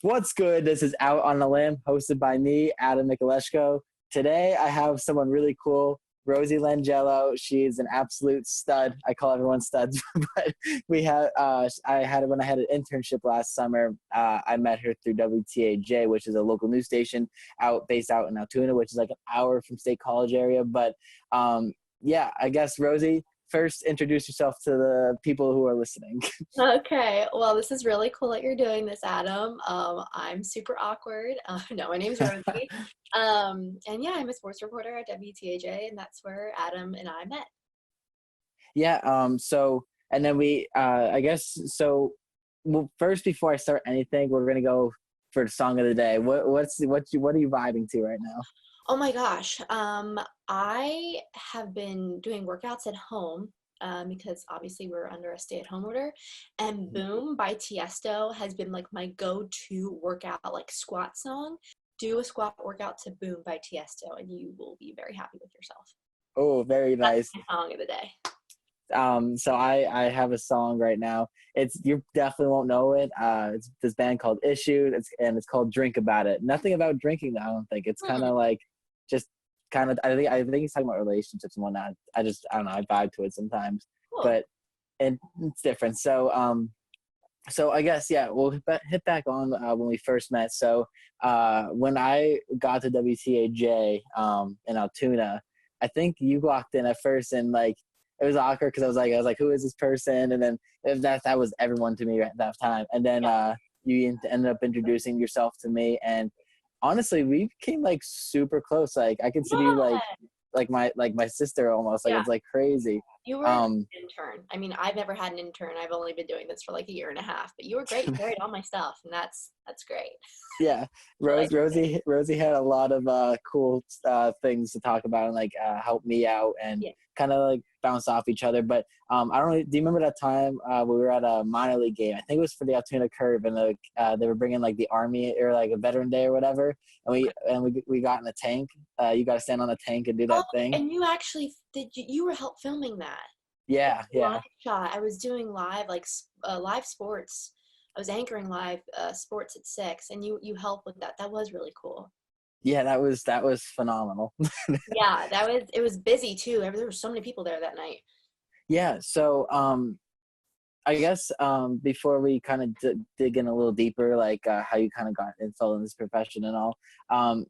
What's good? This is Out on a Limb, hosted by me, Adam Michalesko. Today, I have someone really cool, Rosie Langello. She's an absolute stud. I call everyone studs, but I had when I had an internship last summer. I met her through WTAJ, which is a local news station based out in Altoona, which is like an hour from State College area. But yeah, I guess Rosie, first introduce yourself to the people who are listening. Okay, well, this is really cool that you're doing this, Adam. I'm super awkward. No, my name's Rosie. And yeah, I'm a sports reporter at WTAJ, and that's where Adam and I met. Yeah. So, and then I guess, so, well, first, before I start anything, we're going to go for the song of the day. What are you vibing to right now? Oh my gosh. I have been doing workouts at home because obviously we're under a stay-at-home order. And Boom by Tiesto has been like my go-to workout, like squat song. Do a squat workout to Boom by Tiesto, and you will be very happy with yourself. Oh, very That's nice. my song of the day. So I have a song right now. You definitely won't know it. It's this band called Issued. It's called Drink About It. Nothing about drinking, I don't think. It's kind of like just kind of. I think he's talking about relationships and whatnot. I don't know. I vibe to it sometimes, Cool. but it's different. So I guess, yeah, we'll hit back on when we first met. So when I got to WTAJ in Altoona, I think you walked in at first and like it was awkward because I was like, who is this person? And then that was everyone to me at that time. And then you ended up introducing yourself to me, and honestly, we became like super close. Like I consider you like my sister almost. Like Yeah. it's like crazy. You were an intern. I mean, I've never had an intern. I've only been doing this for like a year and a half, but you were great. You carried all my stuff, and that's great. Yeah, Rosie had a lot of cool things to talk about and like help me out and Yeah. kind of like bounce off each other. But I don't really. Do you remember that time we were at a minor league game? I think it was for the Altoona Curve, and they were bringing like the Army or like a Veteran Day or whatever. And we got in a tank. You got to stand on a tank and do that thing. And you actually you were help filming that. Yeah. Live shot. I was doing live live sports. I was anchoring live sports at 6, and you helped with that. That was really cool. Yeah, that was phenomenal. Yeah, it was busy too. There were so many people there that night. Yeah. So I guess before we kind of dig in a little deeper, like how you kind of got involved in this profession and all,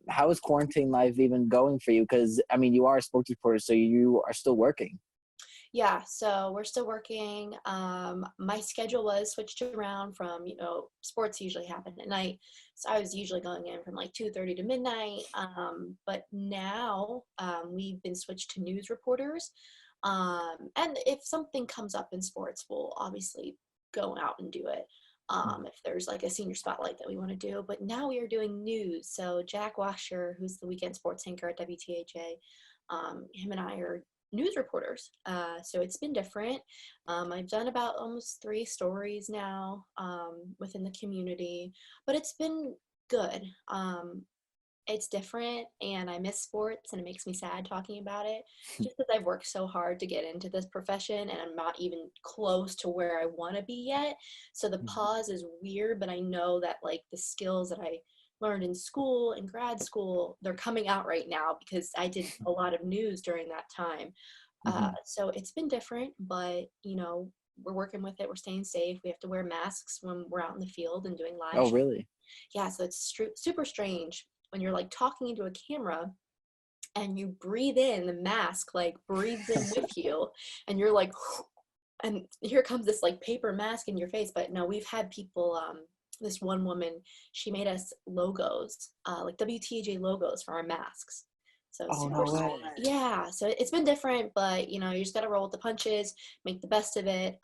how is quarantine life even going for you? Because, I mean, you are a sports reporter, so you are still working. Yeah, so we're still working. My schedule was switched around from, sports usually happen at night. So I was usually going in from like 2:30 to midnight. But now we've been switched to news reporters. And if something comes up in sports, we'll obviously go out and do it. If there's like a senior spotlight that we want to do. But now we are doing news. So Jack Washer, who's the weekend sports anchor at WTHA, him and I are news reporters. So it's been different. I've done about almost 3 stories now within the community, but it's been good. It's different, and I miss sports, and it makes me sad talking about it just because I've worked so hard to get into this profession, and I'm not even close to where I want to be yet. So the pause is weird, but I know that like the skills that I learned in school and grad school, they're coming out right now because I did a lot of news during that time. So it's been different, but we're working with it. We're staying safe. We have to wear masks when we're out in the field and doing live. Oh, really? Yeah, so it's super strange when you're like talking into a camera and you breathe in, the mask like breathes in with you, and you're like, and here comes this like paper mask in your face. But no, we've had people, this one woman, she made us logos, like WTJ logos for our masks. So super no way. Yeah, so it's been different, but you just got to roll with the punches, make the best of it.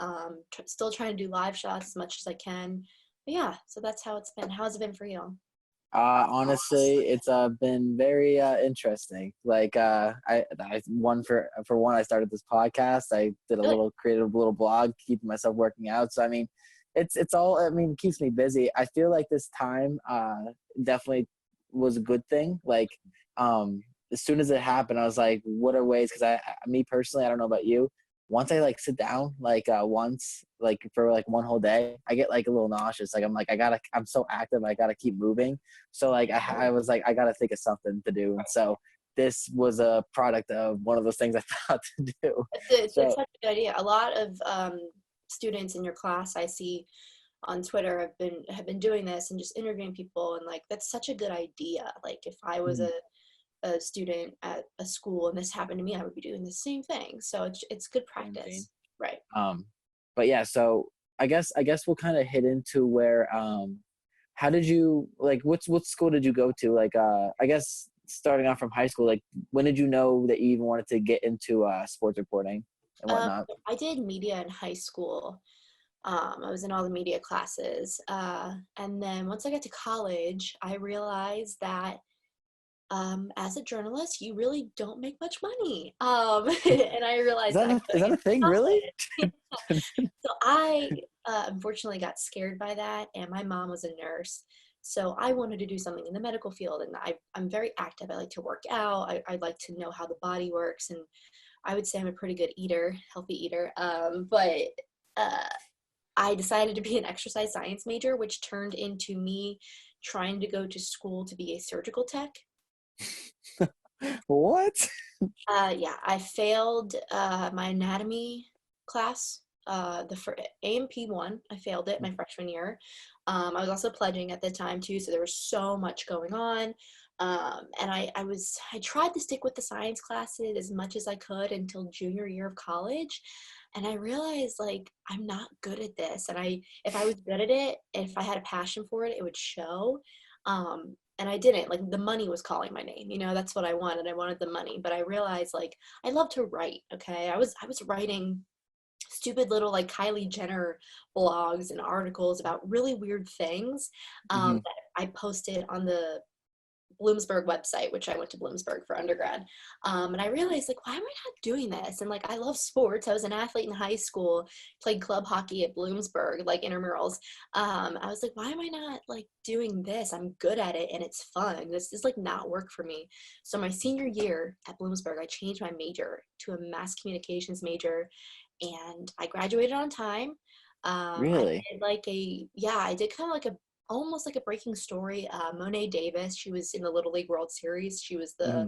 Still trying to do live shots as much as I can. But yeah, so that's how it's been. How's it been for you? Honestly, it's been very interesting. Like I for one, I started this podcast. I did a Good. little creative little blog, keeping myself working out. So I mean, it's all, I mean, it keeps me busy. I feel like this time definitely was a good thing. Like as soon as it happened, I was like, what are ways? Because me personally, I don't know about you, once I like sit down like once like for like one whole day, I get like a little nauseous. Like I'm so active, I gotta keep moving. So like I was like I gotta think of something to do. And so this was a product of one of those things I thought to do. It's So such a good idea. A lot of students in your class I see on Twitter have been doing this and just interviewing people, and like that's such a good idea. Like if I was mhm, a student at a school and this happened to me, I would be doing the same thing. So it's good quarantine. practice. Right. But yeah, so I guess we'll kind of hit into where how did you like what school did you go to? Like I guess starting off from high school, like when did you know that you even wanted to get into sports reporting and whatnot? I did media in high school. I was in all the media classes. And then once I got to college, I realized that as a journalist, you really don't make much money. And I realized that I Is couldn't that get a to thing really? college. So I unfortunately got scared by that, and my mom was a nurse. So I wanted to do something in the medical field, and I'm very active. I like to work out. I like to know how the body works, and I would say I'm a pretty good eater, healthy eater. But uh, I decided to be an exercise science major, which turned into me trying to go to school to be a surgical tech. What? Yeah, I failed my anatomy class. AMP1, I failed it my freshman year. I was also pledging at the time too, so there was so much going on. And I tried to stick with the science classes as much as I could until junior year of college. And I realized like I'm not good at this. And if I was good at it, if I had a passion for it, it would show. And I didn't. Like the money was calling my name. That's what I wanted. I wanted the money. But I realized like I love to write. Okay. I was writing stupid little like Kylie Jenner blogs and articles about really weird things Hmm. that I posted on the Bloomsburg website, which I went to Bloomsburg for undergrad. And I realized, like, why am I not doing this? And, like, I love sports. I was an athlete in high school, played club hockey at Bloomsburg, like, intramurals. I was like, why am I not, like, doing this? I'm good at it, and it's fun. This is, like, not work for me. So my senior year at Bloomsburg, I changed my major to a mass communications major, and I graduated on time. I Really? did I did kind of like a almost like a breaking story. Monet Davis, she was in the Little League World Series. She was the Hmm.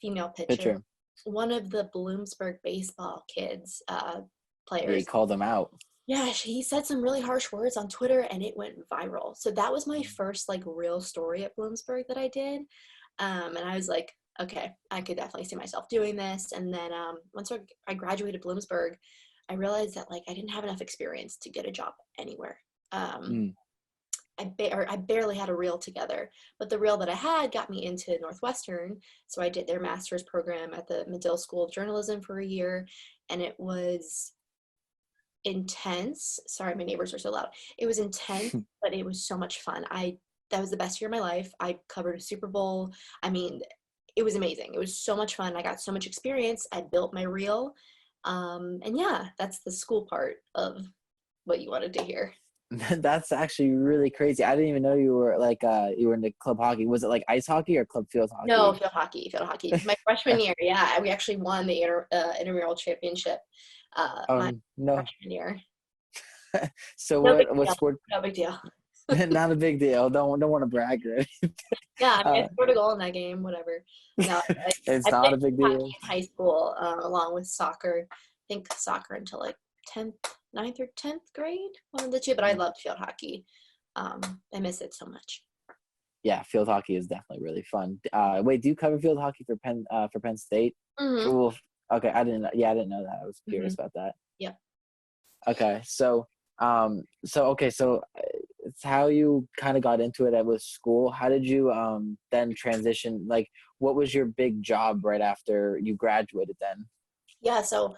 female pitcher. Picture. One of the Bloomsburg baseball kids, Yeah, you players. called them out. Yeah, he said some really harsh words on Twitter and it went viral. So that was my first like real story at Bloomsburg that I did. And I was like, okay, I could definitely see myself doing this. And then once I graduated Bloomsburg, I realized that like I didn't have enough experience to get a job anywhere. Um, Mm. I barely had a reel together, but the reel that I had got me into Northwestern. So I did their master's program at the Medill School of Journalism for a year, and it was intense. Sorry, my neighbors are so loud. It was intense, but it was so much fun. That was the best year of my life. I covered a Super Bowl. I mean, it was amazing. It was so much fun. I got so much experience. I built my reel. And yeah, that's the school part of what you wanted to hear. That's actually really crazy. I didn't even know you were like you were into club hockey. Was it like ice hockey or club field No, hockey? field hockey, field hockey. My freshman year, yeah, we actually won the intramural championship my No. freshman year. So No big what deal. sport? No big deal. Not a big deal. Don't want to brag or anything. Yeah, I mean, Uh, I scored a goal in that game, whatever. No, I it's played not a big hockey deal. in high school along with soccer. I think soccer until like 10th, ninth or 10th grade, one of the two, but I Mm. loved field hockey. I miss it so much. Yeah, field hockey is definitely really fun. Wait, do you cover field hockey for Penn State? Mm-hmm. Well, okay, I didn't. Yeah, I didn't know that. I was Mm-hmm. curious about that. Yep. Okay, so it's how you kind of got into it at with school. How did you then transition? Like, what was your big job right after you graduated then? Yeah, so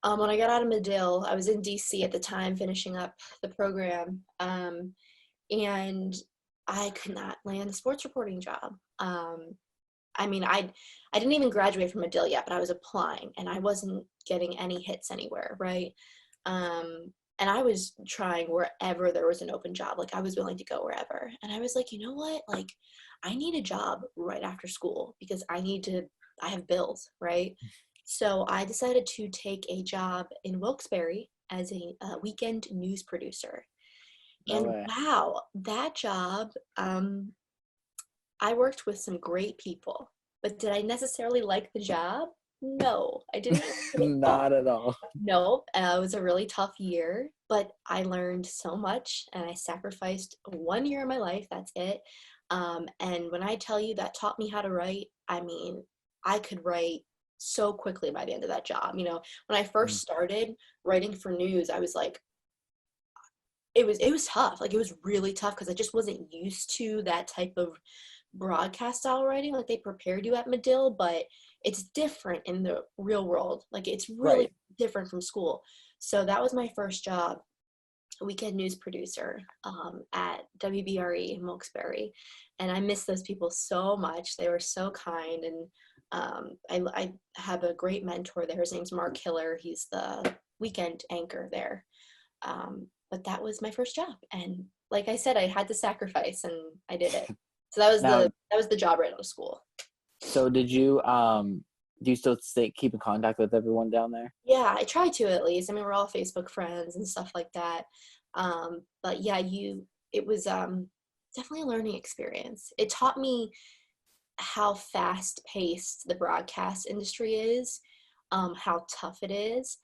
when I got out of Medill, I was in DC at the time finishing up the program. And I could not land a sports reporting job. I mean, I didn't even graduate from Medill yet, but I was applying and I wasn't getting any hits anywhere, right? And I was trying wherever there was an open job. Like I was willing to go wherever. And I was like, you know what? Like I need a job right after school because I have bills, right? So I decided to take a job in Wilkes-Barre as a weekend news producer. No And way. wow, that job, I worked with some great people. But did I necessarily like the job? No, I didn't like it at all. Not at all. No, it was a really tough year, but I learned so much and I sacrificed 1 year of my life. That's it. And when I tell you that taught me how to write, I mean, I could write so quickly by the end of that job. When I first started writing for news, I was like, it was tough. Like it was really tough because I just wasn't used to that type of broadcast style writing. Like they prepared you at Medill, but it's different in the real world. Like it's really Right. different from school. So that was my first job, weekend news producer at WBRE in Wilkes-Barre. And I miss those people so much. They were so kind. And I have a great mentor there. His name's Mark Hiller. He's the weekend anchor there. But that was my first job. And like I said, I had to sacrifice and I did it. So that was Now, the job right out of school. so do you still keep in contact with everyone down there? Yeah, I try to at least. I mean, we're all Facebook friends and stuff like that. But yeah, it was definitely a learning experience. It taught me how fast paced the broadcast industry is, how tough it is.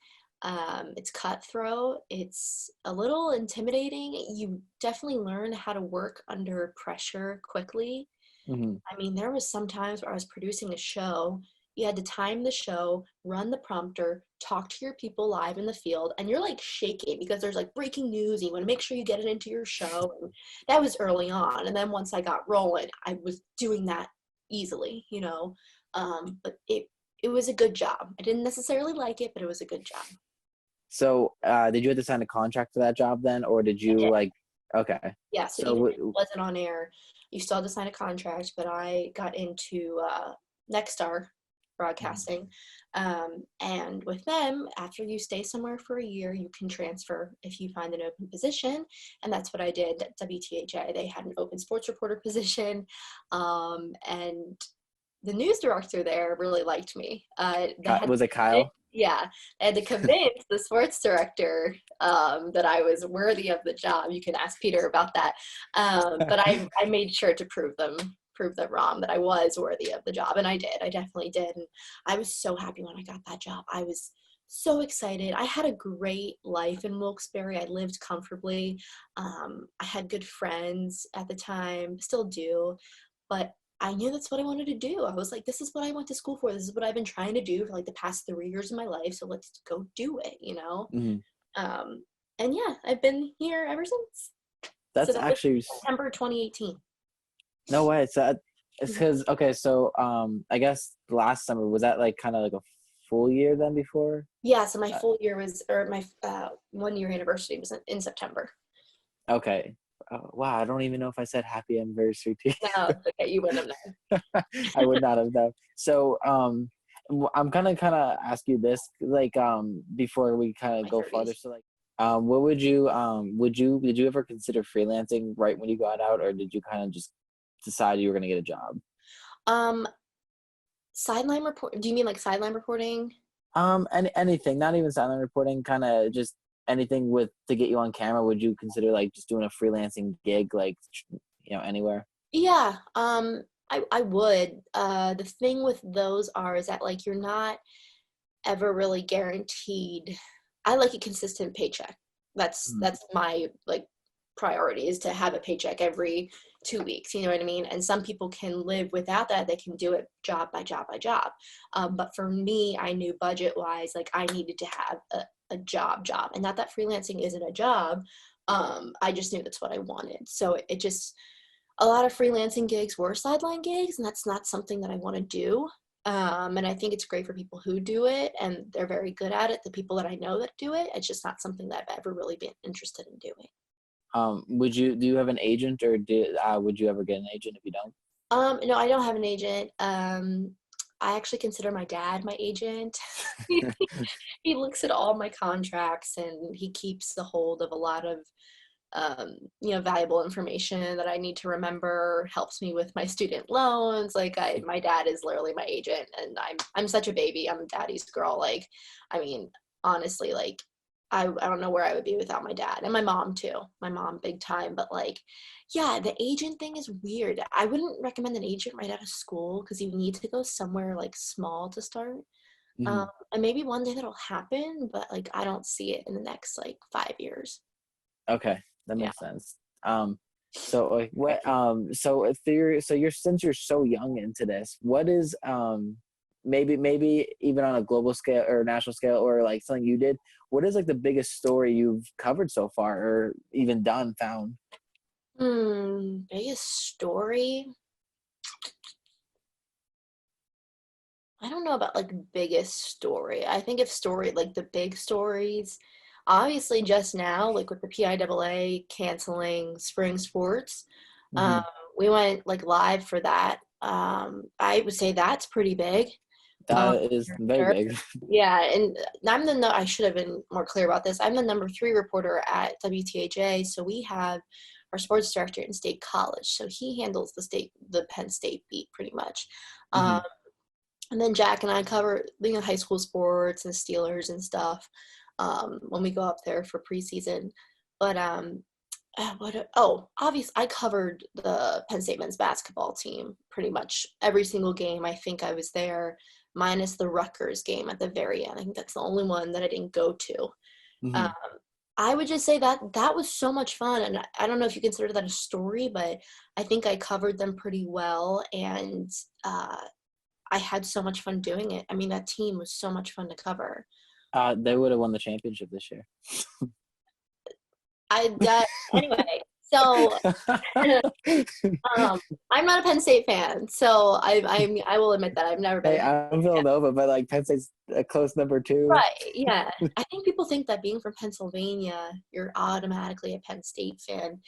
It's cutthroat. It's a little intimidating. You definitely learn how to work under pressure quickly. Hmm. I mean, there was some times where I was producing a show. You had to time the show, run the prompter, talk to your people live in the field, and you're like shaking because there's like breaking news and you want to make sure you get it into your show. And that was early on. And then once I got rolling, I was doing that easily. But it was a good job. I didn't necessarily like it, but it was a good job. So, did you have to sign a contract for that job then, or did I you did. like? Okay. Yeah, so So, even if it wasn't on air, you still had to sign a contract, but I got into Nexstar Broadcasting. And with them, after you stay somewhere for a year, you can transfer if you find an open position. And that's what I did at WTHA. They had an open sports reporter position. And the news director there really liked me. They had Was it Kyle? yeah, I had to convince the sports director that I was worthy of the job. You can ask Peter about that. But I made sure to prove them wrong, that I was worthy of the job, and I did. I definitely did, and I was so happy when I got that job. I was so excited. I had a great life in Wilkes-Barre. I lived comfortably. I had good friends at the time, still do, but I knew that's what I wanted to do. I was like, this is what I went to school for. This is what I've been trying to do for like the past 3 years of my life. So let's go do it. Hmm. Um, and yeah, I've been here ever since. So That's that was actually September 2018. no way. So it's Mhm. because okay. So, I guess last summer was that like kind of like a full year then before? Yeah, so my Uh, full year was, or my 1 year anniversary was in September. okay. Wow, I don't even know if I said happy anniversary to No, it's okay. You wouldn't have known. you. I would not have known. So, I'm kind of ask you this, like, before we kind of My go farther. 30s. So, like, what did you ever consider freelancing right when you got out, or did you kind of just decide you were gonna get a job? Um, Sideline report. Do you mean like sideline reporting? Anything, not even silent reporting, kind of just anything with to get you on camera. Would you consider like just doing a freelancing gig, like, anywhere? Yeah, I would. The thing with those is that like you're not ever really guaranteed. I like a consistent paycheck. Mhm. That's my like priority, is to have a paycheck every 2 weeks. You know what I mean? And some people can live without that. They can do it job by job by job. But for me, I knew budget wise, like I needed to have a job, and not that freelancing isn't a job. I just knew that's what I wanted. So it just, a lot of freelancing gigs were sideline gigs, and that's not something that I want to do. And I think it's great for people who do it, and they're very good at it. The people that I know that do it, it's just not something that I've ever really been interested in doing. Do you have an agent, or would you ever get an agent if you don't? No, I don't have an agent. I actually consider my dad my agent. He looks at all my contracts and he keeps the hold of a lot of valuable information that I need to remember, helps me with my student loans. Like my dad is literally my agent, and I'm such a baby. I'm daddy's girl. Like, I mean, honestly, like I don't know where I would be without my dad, and my mom too. My mom big time, but like, yeah, the agent thing is weird. I wouldn't recommend an agent right out of school because you need to go somewhere like small to start. Mhm. And maybe one day that'll happen, but like I don't see it in the next like 5 years. Okay, that Yeah. makes sense. So like what so if you're since you're so young into this, what is maybe even on a global scale or national scale or like something you did, what is like the biggest story you've covered so far or even found? Biggest story? I don't know about like biggest story. I think if story, like the big stories, obviously just now, like with the PIAA canceling spring sports, um, Hmm. we went like live for that. I would say that's pretty big. That is For very sure. big. Yeah, and I should have been more clear about this. I'm the number 3 reporter at WTAJ, so we have our sports director in State College, so he handles the Penn State beat pretty much. Um, Hmm. and then Jack and I cover high school sports and Steelers and stuff when we go up there for preseason. But obviously I covered the Penn State men's basketball team pretty much every single game. I think I was there, minus the Rutgers game at the very end. I think that's the only one that I didn't go to. Um, Hmm. I would just say that that was so much fun, and I don't know if you consider that a story, but I think I covered them pretty well, and I had so much fun doing it. I mean, that team was so much fun to cover. They would have won the championship this year. Anyway, so um, I'm not a Penn State fan, so I will admit that I've never been Hey, a Penn I'm State fan. Villanova, but like Penn State's a close number two. Right, yeah. I think people think that being from Pennsylvania, you're automatically a Penn State fan.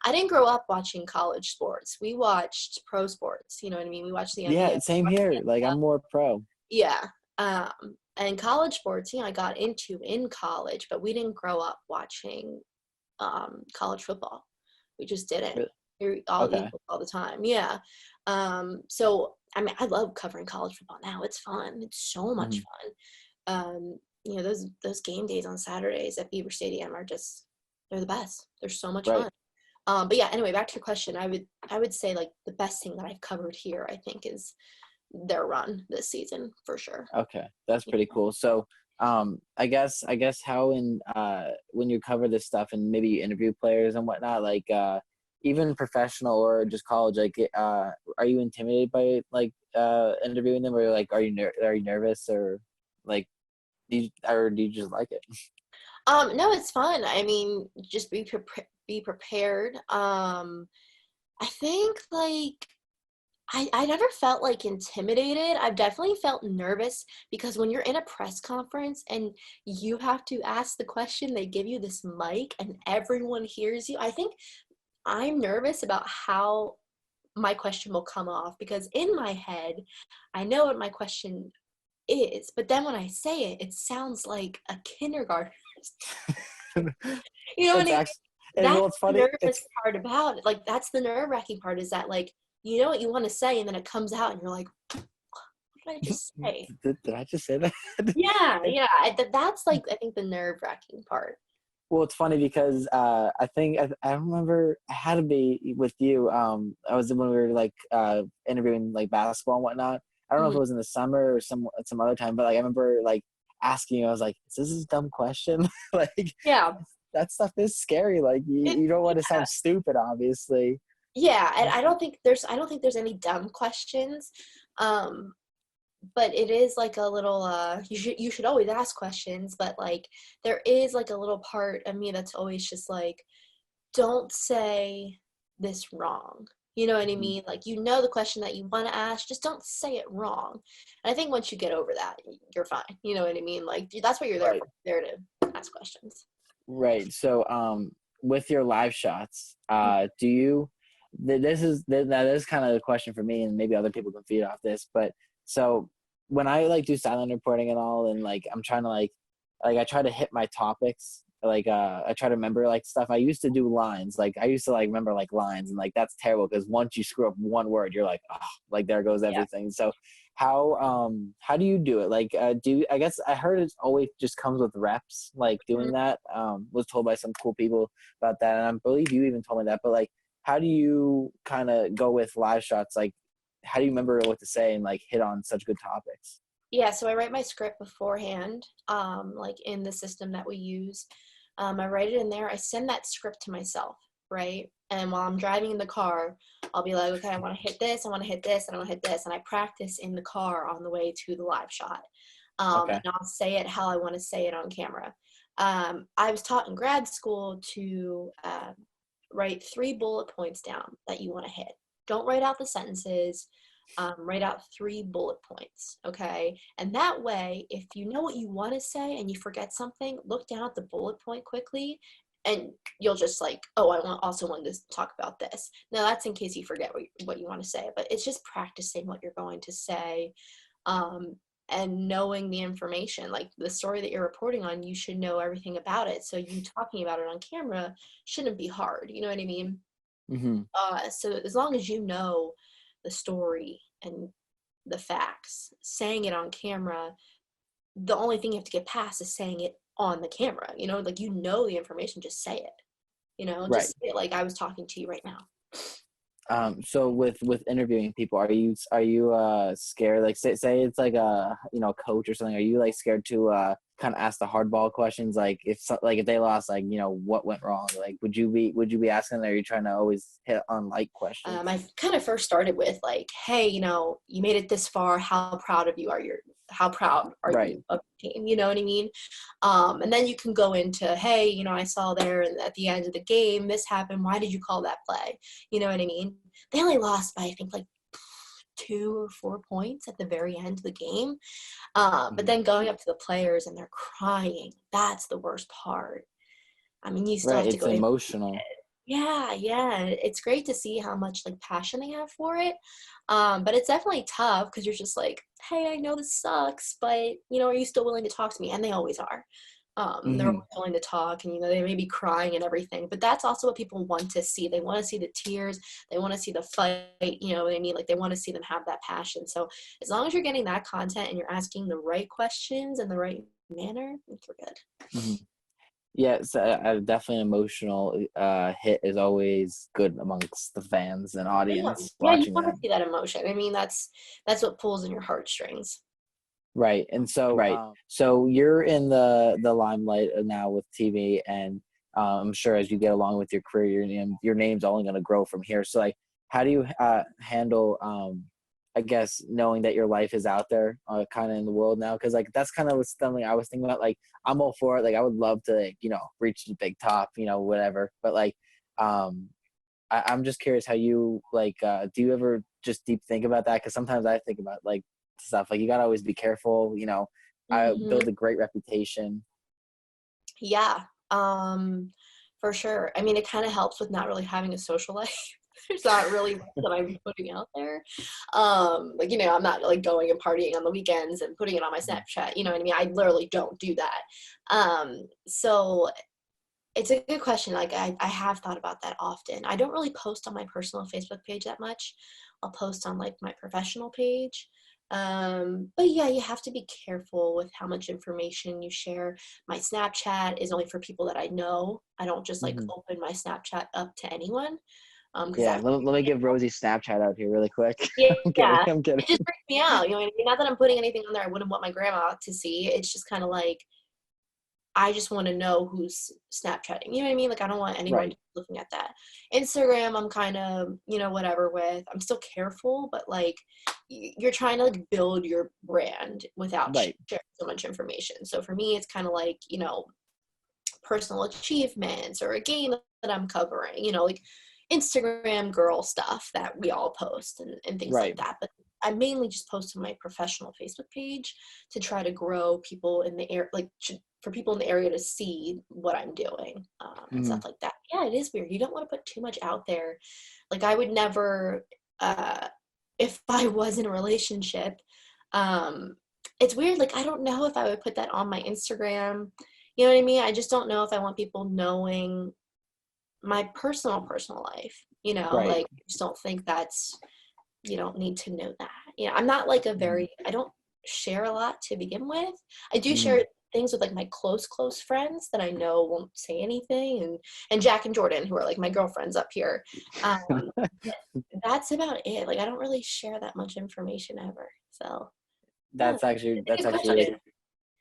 I didn't grow up watching college sports. We watched pro sports, you know what I mean? We watched the NBA. Yeah, same here. Like I'm more pro. Yeah. And college sports, I got into in college, but we didn't grow up watching college football. We just didn't. Really? You're all Okay. equal all the time. Yeah. So I mean, I love covering college football now. It's fun. It's so much Hmm. fun. Those game days on Saturdays at Beaver Stadium are just they're the best. They're so much Right. fun. But yeah, anyway, back to your question. I would say like the best thing that I've covered here, I think, is their run this season for sure. Okay, that's pretty cool. So, I guess how when you cover this stuff and maybe you interview players and whatnot, like even professional or just college, like are you intimidated by like interviewing them, or like are you nervous, or like do you just like it? No, it's fun. I mean, just be prepared. I think like I never felt like intimidated. I've definitely felt nervous because when you're in a press conference and you have to ask the question, they give you this mic and everyone hears you. I think I'm nervous about how my question will come off because in my head, I know what my question is, but then when I say it, it sounds like a kindergarten. You know what I It's mean? actually, and well, That's it's the funny. nervous part about it. Like that's the nerve-wracking part is that like you know what you want to say and then it comes out and you're like, what did I just say? Did I just say that? Yeah, yeah. That's like I think the nerve-wracking part. Well, it's funny because I think I remember I had to be with you. I was when we were like interviewing like basketball and whatnot. I don't know if Mhm. it was in the summer or some other time, but like I remember like asking you. I was like, "Is this a dumb question?" Like Yeah. that stuff is scary. Like It, you don't want to sound stupid, obviously. yeah, and I don't think there's any dumb questions. Um, but it is like a little you should always ask questions, but like there is like a little part of me that's always just like don't say this wrong. You know what I Mhm. mean? Like, the question that you want to ask, just don't say it wrong. And I think once you get over that, you're fine. You know what I mean? Like, that's what you're there Right, for. You're there to ask questions. right. So with your live shots, do you? Now this is kind of a question for me, and maybe other people can feed off this. But so when I like do silent reporting and all, and like I'm trying to like I try to hit my topics I try to remember like stuff. I used to do lines. Like I used to like remember like lines, and like that's terrible because once you screw up one word, you're like, oh, like there goes Yeah. everything. So how do you do it? Like I guess I heard it always just comes with reps, like doing that. Was told by some cool people about that, and I believe you even told me that. But like, how do you kind of go with live shots? Like, how do you remember what to say and like hit on such good topics? Yeah, so I write my script beforehand, like in the system that we use. I write it in there. I send that script to myself, right? And while I'm driving in the car, I'll be like, okay, I want to hit this, I want to hit this, and I want to hit this. And I practice in the car on the way to the live shot. Okay. And I'll say it how I want to say it on camera. I was taught in grad school to write 3 bullet points down that you want to hit. Don't write out the sentences. Write out 3 bullet points, okay? And that way, if you know what you want to say and you forget something, look down at the bullet point quickly, and you'll just like, oh, also wanted to talk about this. Now, that's in case you forget what you want to say, but it's just practicing what you're going to say, and knowing the information. Like the story that you're reporting on, you should know everything about it. So you talking about it on camera shouldn't be hard. You know what I mean? Mm-hmm. So as long as you know the story and the facts, saying it on camera, the only thing you have to get past is saying it on the camera. You know, like you know the information, just say it. You know, Right. just say it like I was talking to you right now. So with interviewing people, are you scared? Like say it's like a coach or something. Are you like scared to kind of ask the hardball questions? Like if they lost, like what went wrong? Like would you be asking them? Or are you trying to always hit on light questions? I kind of first started with like, hey, you made it this far. How proud are Right. you of the team? You know what I mean? And then you can go into, hey, I saw there at the end of the game, this happened. Why did you call that play? You know what I mean? They only lost by, I think, like 2 or 4 points at the very end of the game. But then going up to the players and they're crying, that's the worst part. I mean, you still Right. have to It's go in. emotional. Yeah. It's great to see how much like passion they have for it. But it's definitely tough because you're just like, hey, I know this sucks, but are you still willing to talk to me? And they always are. They're Mm-hmm. always willing to talk, and they may be crying and everything, but that's also what people want to see. They want to see the tears, they want to see the fight, what I mean? Like they want to see them have that passion. So as long as you're getting that content and you're asking the right questions in the right manner, you're good. Mm-hmm. Yeah, so definitely an emotional hit is always good amongst the fans and Yeah, audience yeah, you watching want to them. see that emotion. I mean, that's what pulls in your heartstrings. Right. And so you're in the limelight now with TV, and I'm sure as you get along with your career, your name's only going to grow from here. So like, how do you handle I guess knowing that your life is out there kind of in the world now? Because like that's kind of something I was thinking about. Like I'm all for it. Like I would love to like, reach the big top, whatever. But like I'm just curious how you like do you ever just deep think about that? Because sometimes I think about like stuff like you gotta always be careful. I Hmm. build a great reputation. Yeah, for sure. I mean, it kind of helps with not really having a social life. There's not really much that I'm putting out there. Like, I'm not like going and partying on the weekends and putting it on my Mhm. Snapchat. You know what I mean? I literally don't do that. So it's a good question. Like, I have thought about that often. I don't really post on my personal Facebook page that much. I'll post on like my professional page. But yeah, you have to be careful with how much information you share. My Snapchat is only for people that I know. I don't just like Mhm. open my Snapchat up to anyone. Because Yeah, that let me give Rosie Snapchat out here really quick. I'm kidding. yeah, I'm kidding. it just freaks me out. You know what I mean? Not that I'm putting anything on there I wouldn't want my grandma to see. It's just kind of like I just want to know who's Snapchatting. You know what I mean? Like I don't want anyone Right. looking at that. Instagram, I'm kind of, whatever with. I'm still careful, but like you're trying to like build your brand without Right. sharing so much information. So for me, it's kind of like, personal achievements or a game that I'm covering, like Instagram girl stuff that we all post and things like Right. that. But I mainly just post on my professional Facebook page to try to grow people in the air, like for people in the area to see what I'm doing and Mhm. stuff like that. Yeah, it is weird. You don't want to put too much out there. Like I would never, if I was in a relationship, um, it's weird. Like I don't know if I would put that on my Instagram You know what I mean? I just don't know if I want people knowing my personal life, you know, Right. like, I just don't think that's, you don't need to know that. You know, I'm not like I don't share a lot to begin with. I do Mm-hmm. share things with like my close friends that I know won't say anything, and Jack and Jordan, who are like my girlfriends up here. But that's about it. Like, I don't really share that much information ever. So, oh, That's good actually really, question.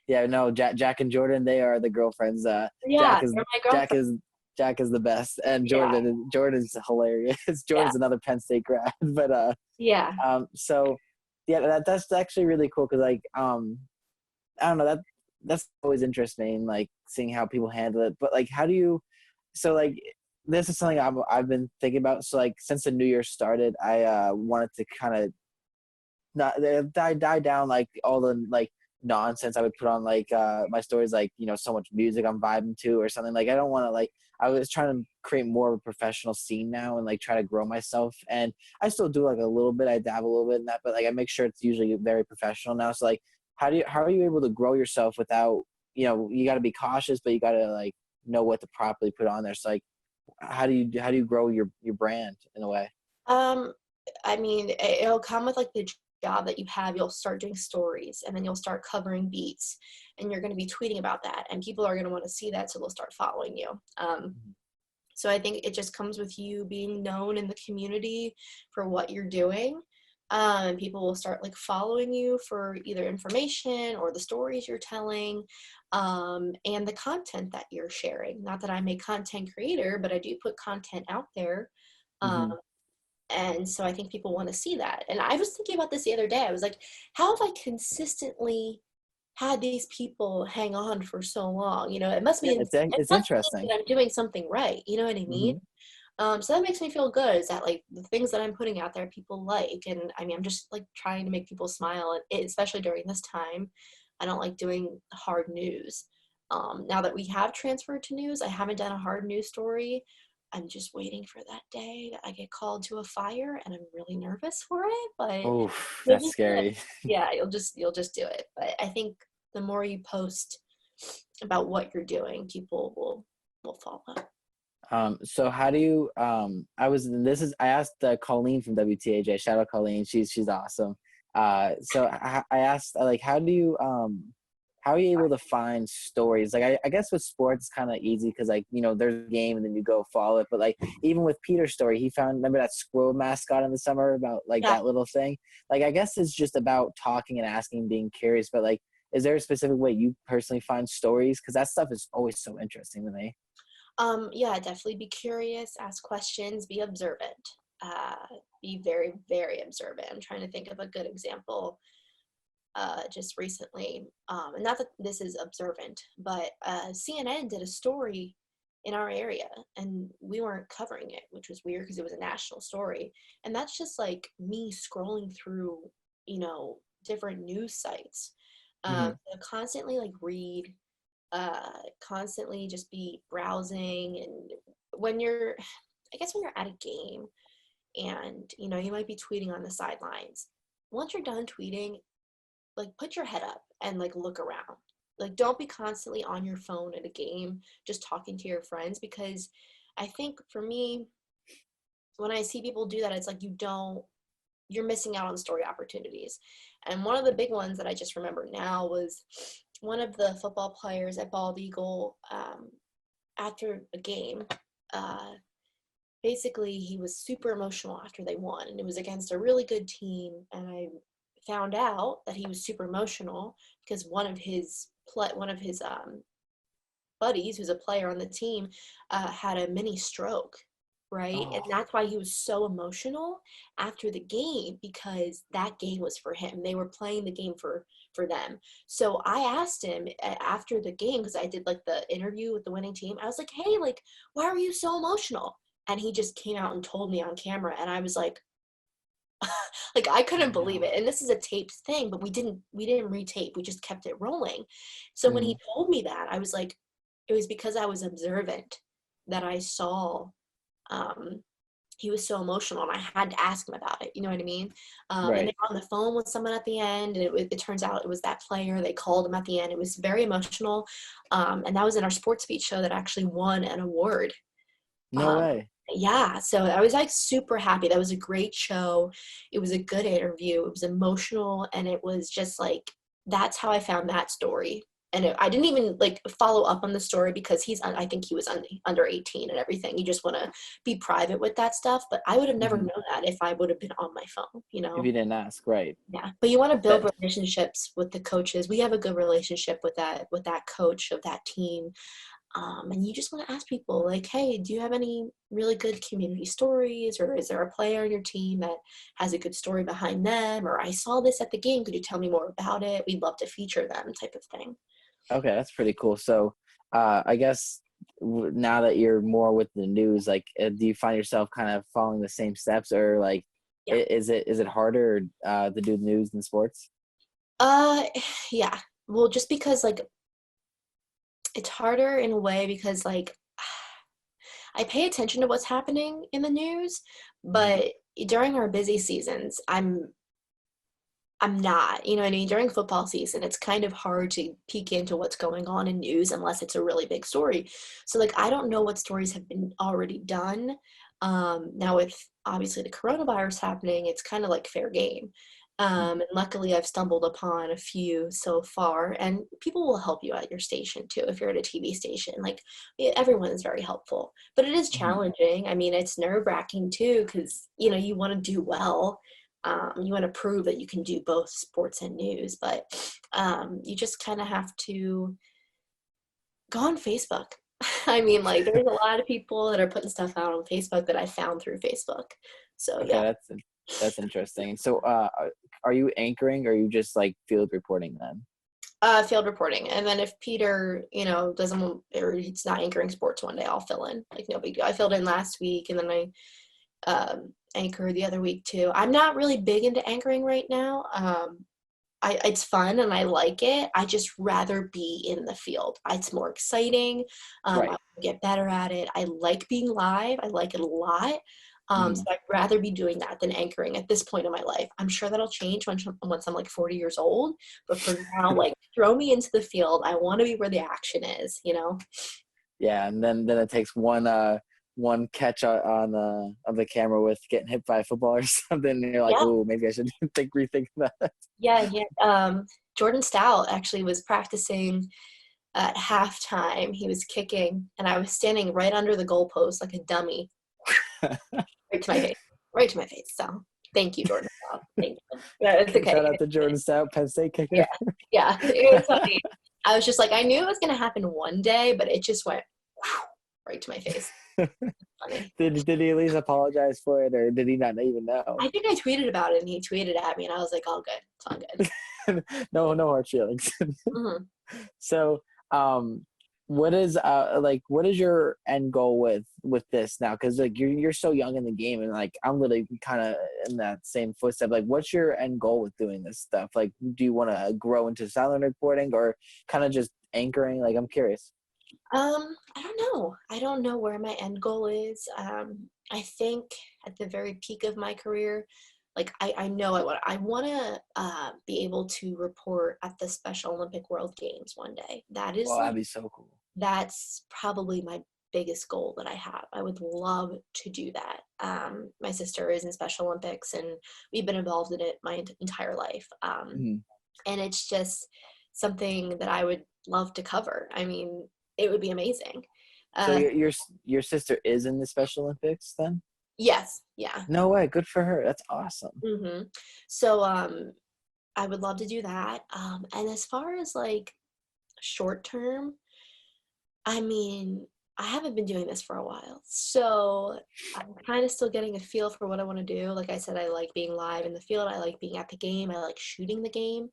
yeah, no, Jack and Jordan, they are the girlfriends. Yeah, Jack is they're my Jack girlfriend. is Jack is the best, and Yeah, Jordan's hilarious. yeah, Jordan's another Penn State grad, but yeah. so yeah, that's actually really cool because like I don't know, that's always interesting, like seeing how people handle it. But like, how do you? So like, this is something I've been thinking about. So like, since the new year started, I wanted to kind of not die down like all the like nonsense I would put on like my stories, like, you know, so much music I'm vibing to or something. Like, I don't want to like, I was trying to create more of a professional scene now and like try to grow myself, and I still do like a little bit, I dabble a little bit in that, but like I make sure it's usually very professional now. So like, how are you able to grow yourself without, you know, you got to be cautious, but you got to like know what to properly put on there. So like, how do you grow your brand in a way? Um, I mean, it'll come with like the job that you have. You'll start doing stories, and then you'll start covering beats, and you're going to be tweeting about that, and people are going to want to see that, so they'll start following you. So I think it just comes with you being known in the community for what you're doing. People will start like following you for either information or the stories you're telling, and the content that you're sharing. Not that I'm a content creator, but I do put content out there. Um, Mm-hmm. and so I think people want to see that. And I was thinking about this the other day. I was like, how have I consistently had these people hang on for so long? You know, Yeah, it it's must mean interesting. that I'm doing something right. You know what I mean? Mm-hmm. So that makes me feel good, is that like the things that I'm putting out there, people like. And I mean, I'm just like trying to make people smile, and especially during this time. I don't like doing hard news. Now that we have transferred to news, I haven't done a hard news story. I'm just waiting for that day that I get called to a fire, and I'm really nervous for it, but Oh, you'll that's just do it. scary. Yeah, you'll just do it. But I think the more you post about what you're doing, people will follow. So how do you, I asked Colleen from WTAJ, shout out Colleen. She's awesome. So I asked like, how are you able to find stories? Like, I guess with sports, it's kind of easy, cause like, you know, there's a game and then you go follow it. But like, even with Peter's story, he found, remember that squirrel mascot in the summer, about like Yeah. that little thing? Like, I guess it's just about talking and asking, being curious, but like, is there a specific way you personally find stories? Cause that stuff is always so interesting to me. Yeah, definitely be curious, ask questions, be observant. Uh, be very, very observant. I'm trying to think of a good example just recently. And not that this is observant, but CNN did a story in our area, and we weren't covering it, which was weird because it was a national story. And that's just like me scrolling through, you know, different news sites. Mm-hmm. So constantly like read, constantly just be browsing. And when you're, I guess when you're at a game and, you know, you might be tweeting on the sidelines, once you're done tweeting, like put your head up and like look around. Like, don't be constantly on your phone at a game just talking to your friends, because I think for me, when I see people do that, it's like you're missing out on story opportunities. And one of the big ones that I just remember now was one of the football players at Bald Eagle, after a game. Uh, Basically, he was super emotional after they won, and it was against a really good team. And I found out that he was super emotional because one of his buddies, who's a player on the team, had a mini stroke, right? And Oh. that's why he was so emotional after the game, because that game was for him. They were playing the game for them. So I asked him after the game, because I did like the interview with the winning team. I was like, "Hey, like, why are you so emotional?" And he just came out and told me on camera, and I was like I couldn't believe it. And this is a taped thing, but we didn't retape. We just kept it rolling. So when he Mhm. told me that, I was like, it was because I was observant, that I saw um he was so emotional, and I had to ask him about it. You know what I mean? And they Right. were on the phone with someone at the end, and it turns out it was that player. They called him at the end. It was very emotional. And that was in our sports speech show that actually won an award. No Um, way. yeah, so I was like super happy. That was a great show. It was a good interview. It was emotional, and it was just like, that's how I found that story. And I didn't even like follow up on the story because I think he was under 18 and everything. You just want to be private with that stuff. But I would have never Hmm. known that if I would have been on my phone, If you didn't ask, right? Yeah. But you want to build That, relationships with the coaches. We have a good relationship with that coach of that team. And you just want to ask people like, hey, do you have any really good community stories, or is there a player on your team that has a good story behind them, or I saw this at the game, could you tell me more about it? We'd love to feature them, type of thing. okay, that's pretty cool. So, I guess now that you're more with the news, like, do you find yourself kind of following the same steps, or like, Yeah. is it harder to do news than sports? uh yeah, well, just because like it's harder in a way because like I pay attention to what's happening in the news, Mhm. but during our busy seasons, I'm not, you know what I mean? During football season, it's kind of hard to peek into what's going on in news unless it's a really big story. So, like, I don't know what stories have been already done. Now, with obviously the coronavirus happening, it's kind of like fair game. And luckily, I've stumbled upon a few so far, and people will help you at your station too if you're at a TV station. Like, everyone is very helpful, but it is Mhm. challenging. I mean, it's nerve wracking too because you want to do well. You want to prove that you can do both sports and news, but you just kind of have to go on Facebook. I mean, like, there's a lot of people that are putting stuff out on Facebook that I found through Facebook. So Okay, yeah, that's interesting. So, are you anchoring, or are you just like field reporting then? field reporting, and then if Peter, doesn't want, or he's not anchoring sports one day, I'll fill in. Like, no big deal. I filled in last week, and then I anchored the other week too. I'm not really big into anchoring right now. It's fun and I like it. I just rather be in the field. It's more exciting. I Right. wanna get better at it. I like being live. I like it a lot. So Hmm. I'd rather be doing that than anchoring at this point in my life. I'm sure that'll change once I'm like 40 years old. But for now, like, throw me into the field. I want to be where the action is. Yeah, and then it takes one catch on the camera with getting hit by a football or something, and you're like, Yeah, oh, maybe I should rethink that. yeah, yeah. Jordan Stout actually was practicing at halftime. He was kicking, and I was standing right under the goalpost like a dummy, right to my face, right to my face. So thank you, Jordan. Thank you. Yeah, it's okay. Shout out to Jordan Stout, Penn State Yeah, kicker. yeah. It was funny. I was just like, I knew it was gonna happen one day, but it just went right to my face. Funny. Did he at least apologize for it, or did he not even know? I think I tweeted about it, and he tweeted at me, and I was like, all good. It's all good. No hard feelings. Hmm. So, what is your end goal with this now? Because like you're so young in the game, and like I'm literally kind of in that same footstep. Like, what's your end goal with doing this stuff? Like, do you want to grow into silent reporting, or kind of just anchoring? Like, I'm curious. I don't know. I don't know where my end goal is. I think at the very peak of my career, like, I know I want to be able to report at the Special Olympic World Games one day. That is Well, like that'd be so cool. that's probably my biggest goal that I have. I would love to do that. My sister is in Special Olympics, and we've been involved in it my entire life. Mhm. And it's just something that I would love to cover. I mean, it would be amazing. So Uh, your sister is in the Special Olympics then? yes, yeah. No way. Good for her. That's awesome. Hmm. So I would love to do that. And as far as like short term, I mean, I haven't been doing this for a while, so I'm kind of still getting a feel for what I want to do. Like I said, I like being live in the field. I like being at the game. I like shooting the game.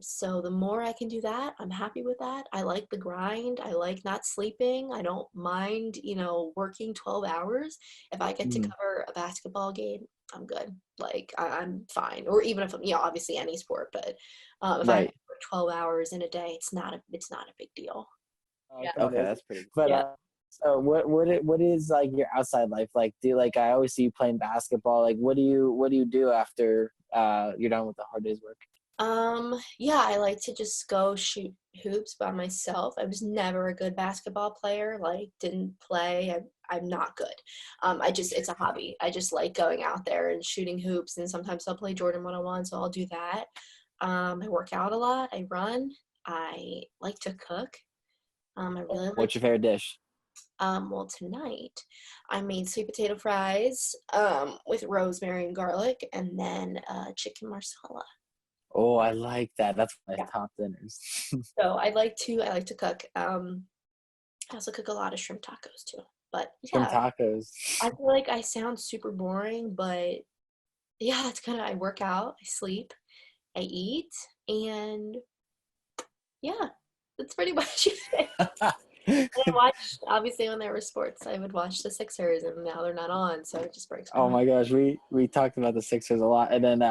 So the more I can do that, I'm happy with that. I like the grind. I like not sleeping. I don't mind, working 12 hours. If I get to Mhm. cover a basketball game, I'm good. Like, I'm fine. Or even if, obviously any sport, but if I have to Right. work 12 hours in a day, it's not a big deal. Yeah. Okay, that's pretty. But Yeah. What is like your outside life like? I always see you playing basketball. Like what do you do after you're done with the hard day's work? Yeah, I like to just go shoot hoops by myself. I was never a good basketball player, like didn't play. I'm not good. It's a hobby. I just like going out there and shooting hoops, and sometimes I'll play Jordan 101, so I'll do that. I work out a lot. I run. I like to cook. I really like What's your favorite dish? well, tonight I made sweet potato fries with rosemary and garlic, and then chicken marsala. Oh, I like that. That's my Yeah. top dinners. So I like to cook. I also cook a lot of shrimp tacos too. But Shrimp yeah, tacos. I feel like I sound super boring, but yeah, that's kind of I work out, I sleep, I eat, and yeah, that's pretty much it. And I watched, obviously, when there were sports, I would watch the Sixers, and now they're not on, so it just breaks my Oh heart. my gosh, we talked about the Sixers a lot, and then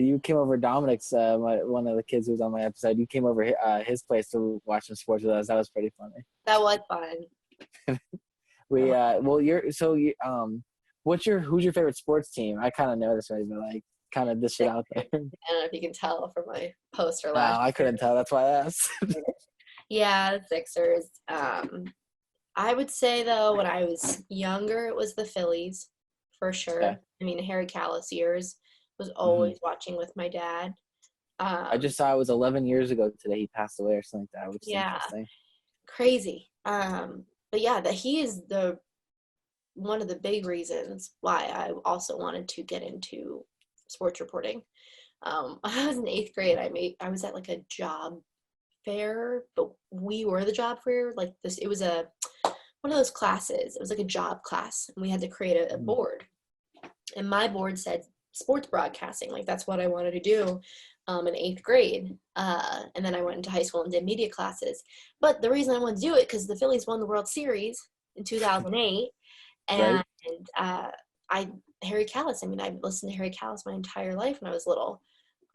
you came over Dominic's one of the kids who was on my episode. You came over his place to watch some sports with us. That was pretty funny. That was fun. We well, who's your favorite sports team? I kind of know this already, but like kind of dish it out there. I don't know if you can tell from my poster No, last I year. couldn't tell. That's why I asked. Yeah, the Sixers. I would say though, when I was younger, it was the Phillies, for Yeah. sure. I mean, Harry Kalas years was Hmm. always watching with my dad. I Um, just saw it was 11 years ago today. He passed away or something like that, which is yeah, interesting. crazy. But yeah, that he is the one of the big reasons why I also wanted to get into sports reporting. I was in eighth grade. I was at like a job fair, but we were the job fair. Like this, it was a one of those classes. It was like a job class, and we had to create a Mhm. board. And my board said sports broadcasting. Like that's what I wanted to do in eighth grade. And then I went into high school and did media classes. But the reason I wanted to do it because the Phillies won the World Series in 2008, and Right? uh, I Harry Kalas. I mean, I listened to Harry Kalas my entire life when I was little.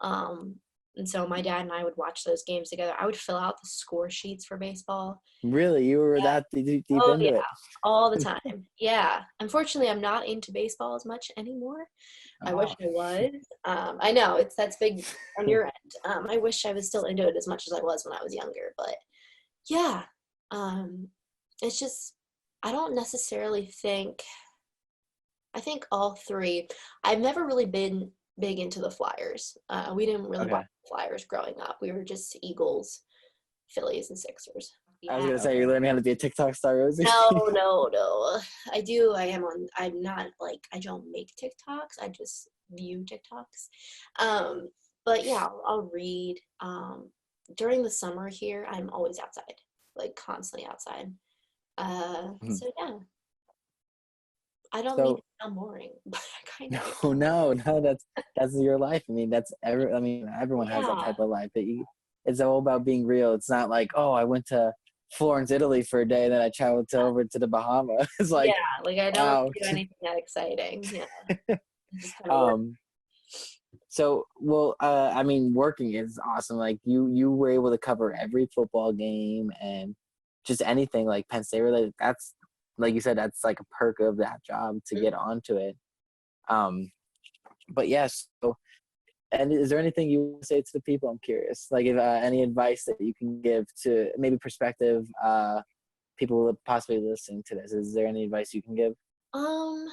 Um, and so my dad and I would watch those games together. I would fill out the score sheets for baseball. Really, you were Yeah. that deep Oh yeah, into it? all the time. Yeah. Unfortunately, I'm not into baseball as much anymore. I wish Oh, I was. I know that's big on your end. I wish I was still into it as much as I was when I was younger. But yeah, um, it's just I don't necessarily think. I think all three. I've never really been big into the Flyers. We didn't really watch okay. the Flyers growing up. We were just Eagles, Phillies, and Sixers. I was Yeah. gonna say you're learning how to be a TikTok star, Rosie. No, no, no. I do. I'm not like, I don't make TikToks. I just view TikToks. Um, but yeah, I'll read. During the summer here, I'm always outside, like constantly outside. So yeah, I don't mean to So sound boring, but I kind of no, no, that's your life. I mean, I mean, everyone has that yeah. type of life. It's all about being real. It's not like, oh, I went to Florence, Italy for a day, then I traveled over to the Bahamas. It's Yeah, like, like I don't wow. do anything that exciting. Yeah, just kind of work. um, I mean, working is awesome. Like you were able to cover every football game and just anything like Penn State related. That's like you said, that's like a perk of that job to get onto it. Um, but yes. So, and is there anything you want to say to the people? I'm curious. Like, if any advice that you can give to maybe prospective people who are possibly listening to this. Is there any advice you can give? Um,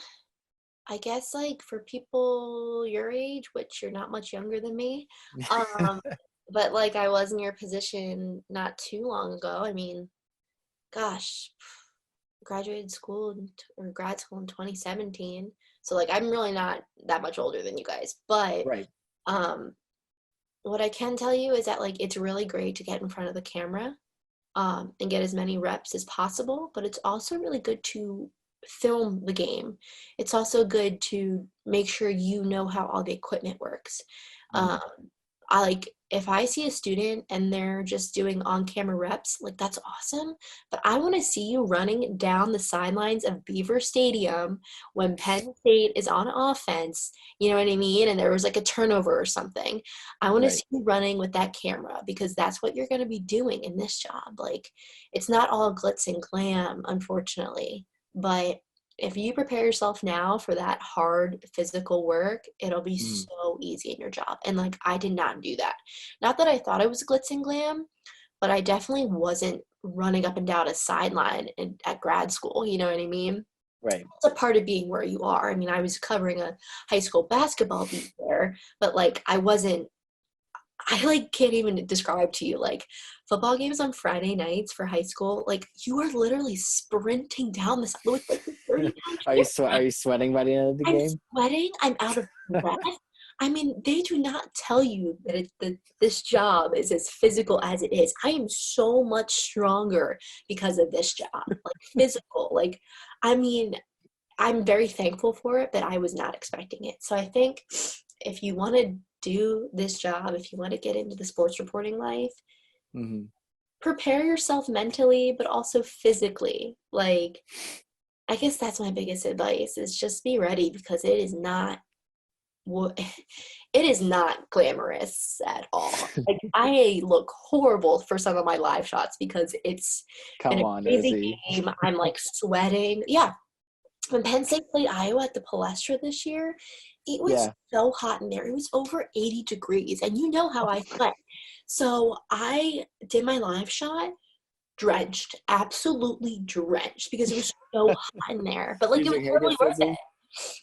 I guess like for people your age, which you're not much younger than me, um, but like I was in your position not too long ago. I mean, gosh, graduated school or grad school in 2017. So like I'm really not that much older than you guys. But Right. um, what I can tell you is that like it's really great to get in front of the camera and get as many reps as possible. But it's also really good to film the game. It's also good to make sure you know how all the equipment works. Mm-hmm. Um, I like if I see a student and they're just doing on-camera reps, like that's awesome. But I want to see you running down the sidelines of Beaver Stadium when Penn State is on offense, you know what I mean? And there was like a turnover or something. I want to Right. see you running with that camera because that's what you're going to be doing in this job. Like it's not all glitz and glam, unfortunately. But if you prepare yourself now for that hard physical work, it'll be Mhm. so easy in your job. And like I did not do that. Not that I thought I was glitz and glam, but I definitely wasn't running up and down a sideline at grad school. You know what I mean? Right. It's a part of being where you are. I mean, I was covering a high school basketball beat there, but like I wasn't. I like can't even describe to you like football games on Friday nights for high school. Like you are literally sprinting down the side with like the 30-pound Are camera. you sweating by the end of the I'm game? sweating. I'm out of breath. I mean, they do not tell you that this job is as physical as it is. I am so much stronger because of this job, like physical. Like, I mean, I'm very thankful for it, but I was not expecting it. So I think if you want to do this job, if you want to get into the sports reporting life, Hmm. prepare yourself mentally, but also physically. Like, I guess that's my biggest advice is just be ready because it is not it is not glamorous at all. Like I look horrible for some of my live shots because it's been Come a on, crazy Rosie. game. I'm like sweating. Yeah. When Penn State played Iowa at the Palestra this year, it was Yeah. so hot in there. It was over 80 degrees. And you know how I sweat. So I did my live shot drenched, absolutely drenched because it was so hot in there. But like Did it was your hair totally get worth it. frizzy?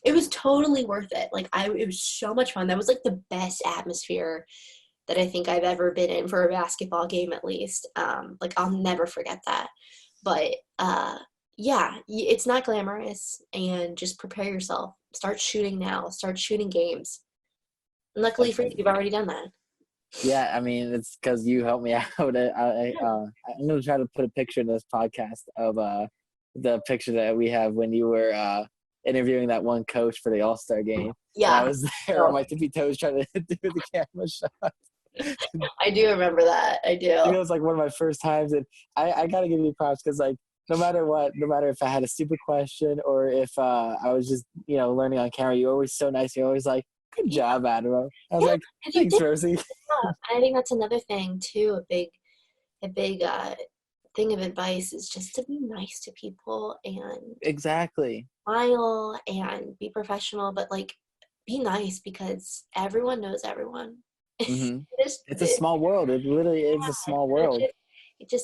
It was totally worth it. Like it was so much fun. That was like the best atmosphere that I think I've ever been in for a basketball game, at least. Like I'll never forget that. But yeah, it's not glamorous, and just prepare yourself. Start shooting now. Start shooting games. And luckily for you, you've Definitely. already done that. Yeah, I mean, it's because you helped me out. I'm gonna try to put a picture in this podcast of the picture that we have when you were interviewing that one coach for the All-Star game, and I Yeah. was there on So my tippy toes trying to do the camera shot. I do remember that. I I think do. it was like one of my first times, and I gotta give you props because like no matter what, no matter if I had a stupid question or if I was just learning on camera, you're always so nice. You're always like, "Good Yeah. job, Admiral." I was Yeah. like, Because you "Thanks, did Rosie." stuff. And I think that's another thing too. A big thing of advice is just to be nice to people and Exactly. smile and be professional, but like be nice because everyone knows everyone. Hmm. This, It's a small world. It literally is a small world.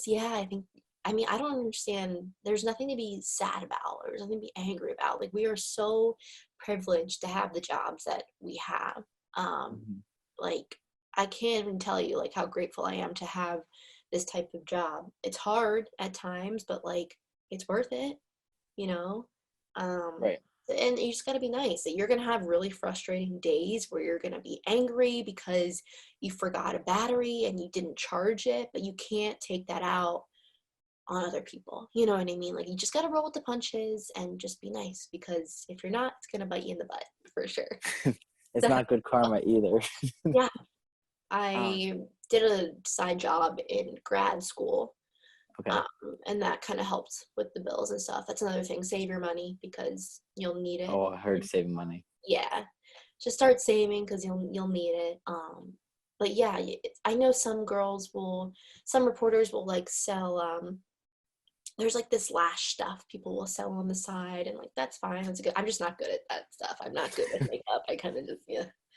yeah, I think, I mean, I don't understand. There's nothing to be sad about or there's nothing to be angry about. Like, we are so privileged to have the jobs that we have. Um, Mhm. like, I can't even tell you, like, how grateful I am to have this type of job. It's hard at times, but, like, it's worth it, you know? Um, Right. and you just got to be nice. That you're going to have really frustrating days where you're going to be angry because you forgot a battery and you didn't charge it, but you can't take that out on other people. You know what I mean? Like you just got to roll with the punches and just be nice because if you're not, it's going to bite you in the butt for sure. It's So, not good karma either. yeah, Uh, I did a side job in grad school. okay. Um, and that kind of helped with the bills and stuff. That's another thing. Save your money because you'll need it. Oh, I heard saving money. Yeah, just start saving because you'll need it. But yeah, I know some reporters will like sell. There's like this lash stuff people will sell on the side, and like that's fine. That's good. I'm just not good at that stuff. I'm not good with makeup. I kind of just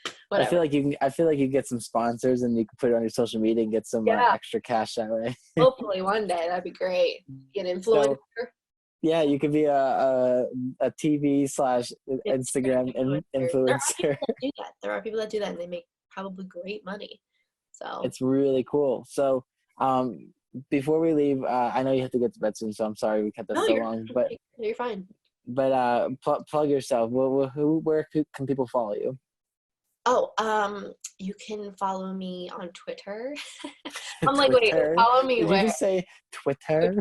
I whatever. feel like I feel like you get some sponsors and you can put it on your social media and get some Yeah, extra cash that way. hopefully one day that'd be great. Be an influencer. So yeah, you could be a TV slash Instagram Influencers. There are influencer. people that do that. There are people that do that, and they make probably great money. So It's really cool. So before we leave, I know you have to get to bed soon, so I'm sorry we kept this no, so long. you're fine. Plug yourself. Where can people follow you? Oh, you can follow me on Twitter. I'm like, wait, Twitter? follow me Did you where? just say Twitter?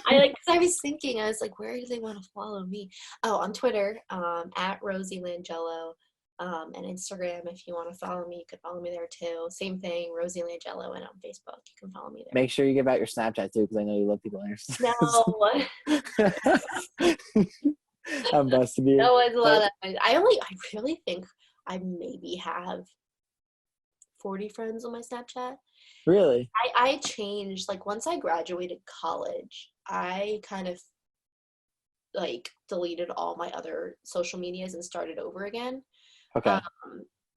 I was thinking, I was like, where do they want to follow me? Oh, on Twitter, at Rosie Langello. And Instagram, if you want to follow me, you can follow me there too. Same thing, Rosie Langello, and on Facebook, you can follow me there. Make sure you give out your Snapchat too, because I know you love people on your No, I'm busting you. that was a lot But of. I really think I maybe have 40 friends on my Snapchat. really? I changed, like, once I graduated college, I kind of like deleted all my other social medias and started over again. Okay. Um,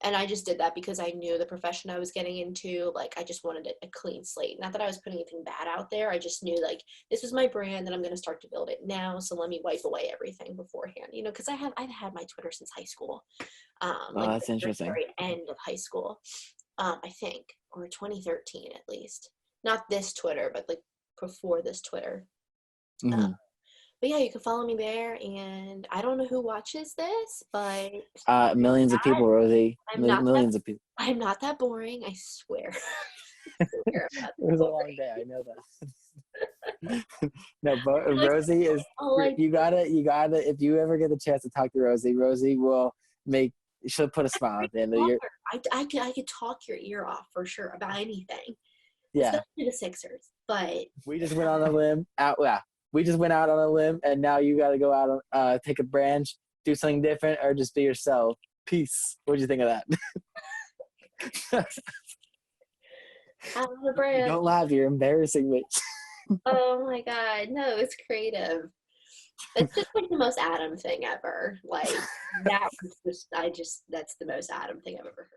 and I just did that because I knew the profession I was getting into. Like, I just wanted a clean slate. Not that I was putting anything bad out there. I just knew, like, this was my brand and I'm going to start to build it now. So let me wipe away everything beforehand, because I've had my Twitter since high school. Oh, Like that's the very, interesting. very end of high school, I think, or 2013 at least. Not this Twitter, but like before this Twitter. Uh, Mm-hmm. but yeah, you can follow me there. And I don't know who watches this, but Millions of people, Rosie. I'm not that Millions of people. I'm not that boring, I swear. I swear I'm not It that was a boring. long day. I know that. No, but I like to Rosie is. all I You gotta. If you ever get the chance to talk to Rosie, Rosie will make. She'll put a smile at the end of your. I could talk your ear off for sure about anything, Yeah, especially the Sixers. But we just went on a limb. Yeah, we just went out on a limb, and now you got to go out on, take a branch, do something different, or just be yourself. Peace. What'd you think of that? out of the brand. Don't laugh. You're embarrassing me. Oh my god, no, it's creative. It's just like the most Adam thing ever. Like, that was just that's the most Adam thing I've ever heard.